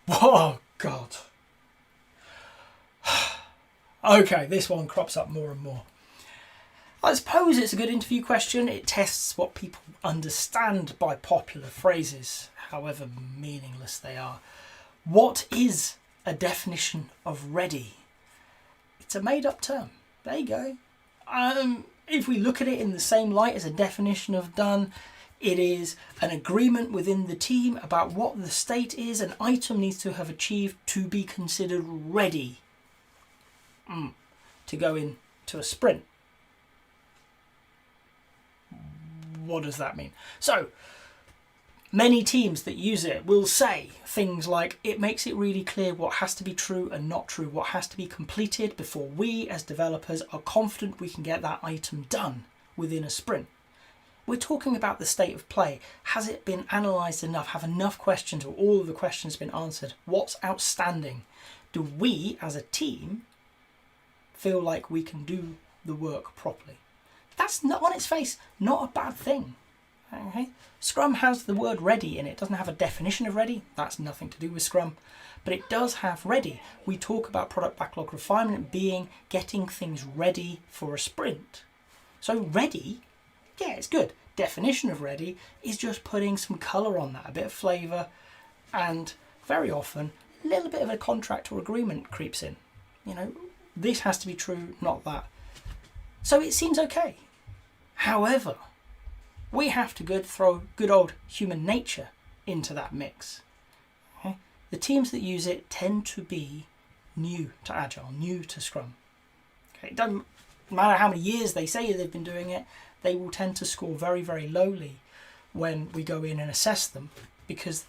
Oh, God. Okay, this one crops up more and more. I suppose it's a good interview question. It tests what people understand by popular phrases, however meaningless they are. What is a definition of ready? It's a made-up term. There you go. If we look at it in the same light as a definition of done, it is an agreement within the team about what the state is an item needs to have achieved to be considered ready to go into a sprint. What does that mean? So, many teams that use it will say things like, it makes it really clear what has to be true and not true, what has to be completed before we as developers are confident we can get that item done within a sprint. We're talking about the state of play. Has it been analysed enough? Have enough questions, or all of the questions been answered? What's outstanding? Do we as a team feel like we can do the work properly? That's not, on its face, not a bad thing. Okay? Scrum has the word ready in it. It doesn't have a definition of ready. That's nothing to do with Scrum. But it does have ready. We talk about product backlog refinement being getting things ready for a sprint. So ready, yeah, it's good. Definition of ready is just putting some colour on that, a bit of flavour, and very often a little bit of a contract or agreement creeps in. You know, this has to be true, not that. So it seems okay. However, we have to throw good old human nature into that mix. Okay? The teams that use it tend to be new to Agile, new to Scrum. Okay? It doesn't matter how many years they say they've been doing it, they will tend to score very, very lowly when we go in and assess them, because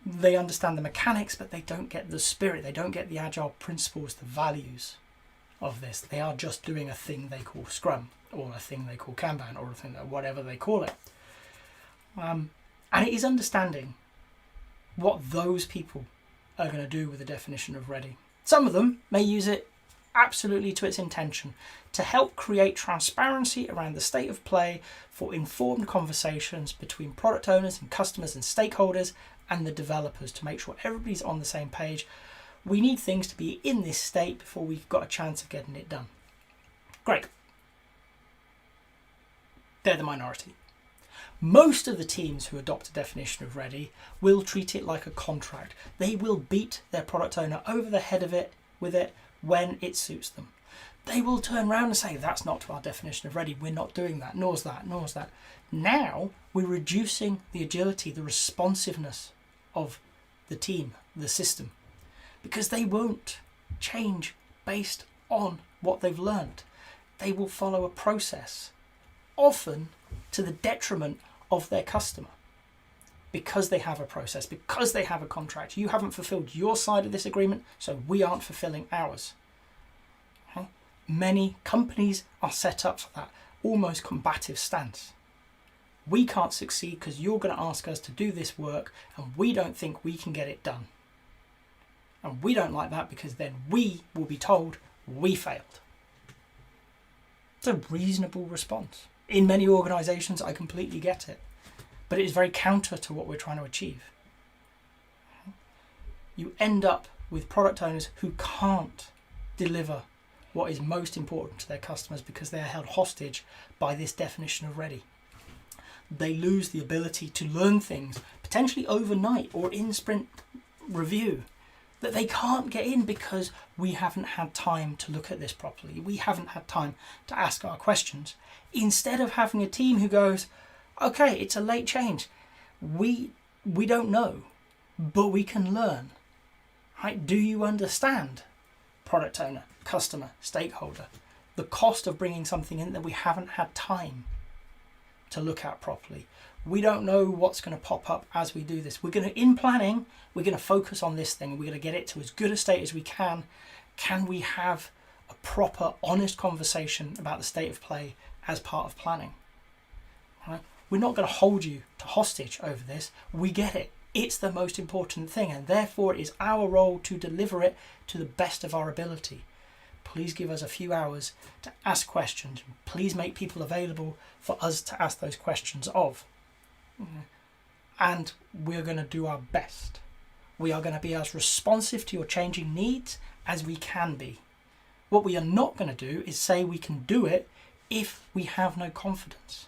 they understand the mechanics, but they don't get the spirit, they don't get the Agile principles, the values of this. They are just doing a thing they call Scrum, or a thing they call Kanban, or a thing that whatever they call it. And it is understanding what those people are going to do with the definition of ready. Some of them may use it absolutely to its intention, to help create transparency around the state of play for informed conversations between product owners and customers and stakeholders and the developers, to make sure everybody's on the same page. We need things to be in this state before we've got a chance of getting it done. Great. They're the minority. Most of the teams who adopt a definition of ready will treat it like a contract. They will beat their product owner over the head with it when it suits them. They will turn around and say, that's not to our definition of ready, we're not doing that, nor's that, nor's that. Now we're reducing the agility, the responsiveness of the team, the system, because they won't change based on what they've learned. They will follow a process, often to the detriment of their customer, because they have a process, because they have a contract. You haven't fulfilled your side of this agreement, so we aren't fulfilling ours. Okay? Many companies are set up for that almost combative stance. We can't succeed because you're going to ask us to do this work and we don't think we can get it done. And we don't like that because then we will be told we failed. It's a reasonable response. In many organisations, I completely get it. But it is very counter to what we're trying to achieve. You end up with product owners who can't deliver what is most important to their customers because they are held hostage by this definition of ready. They lose the ability to learn things, potentially overnight or in sprint review, that they can't get in because we haven't had time to look at this properly. We haven't had time to ask our questions. Instead of having a team who goes, okay, it's a late change. We don't know, but we can learn. Right? Do you understand, product owner, customer, stakeholder, the cost of bringing something in that we haven't had time to look at properly? We don't know what's going to pop up as we do this. In planning, we're going to focus on this thing. We're going to get it to as good a state as we can. Can we have a proper, honest conversation about the state of play as part of planning? Right? We're not going to hold you to hostage over this. We get it. It's the most important thing, and therefore it is our role to deliver it to the best of our ability. Please give us a few hours to ask questions. Please make people available for us to ask those questions of. And we're going to do our best. We are going to be as responsive to your changing needs as we can be. What we are not going to do is say we can do it if we have no confidence.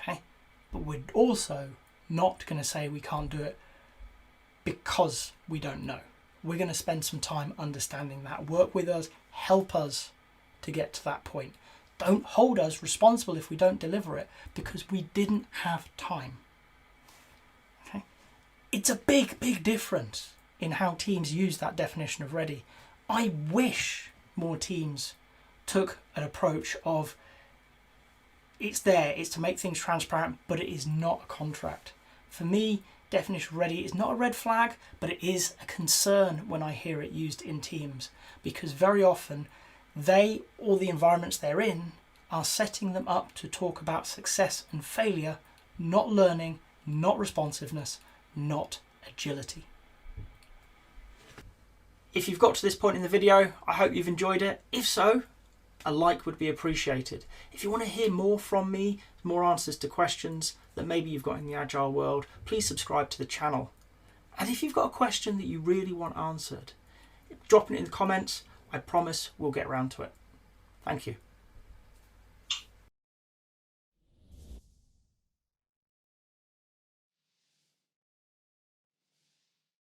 Okay? But we're also not going to say we can't do it because we don't know. We're going to spend some time understanding that. Work with us, help us to get to that point. Don't hold us responsible if we don't deliver it because we didn't have time. Okay? It's a big, big difference in how teams use that definition of ready. I wish more teams took an approach of it's there, it's to make things transparent, but it is not a contract. For me, definition of ready is not a red flag, but it is a concern when I hear it used in teams, because very often they or the environments they're in are setting them up to talk about success and failure, not learning, not responsiveness, not agility. If you've got to this point in the video, I hope you've enjoyed it. If so, a like would be appreciated. If you want to hear more from me, more answers to questions that maybe you've got in the Agile world, please subscribe to the channel. And if you've got a question that you really want answered, drop it in the comments. I promise we'll get around to it. Thank you.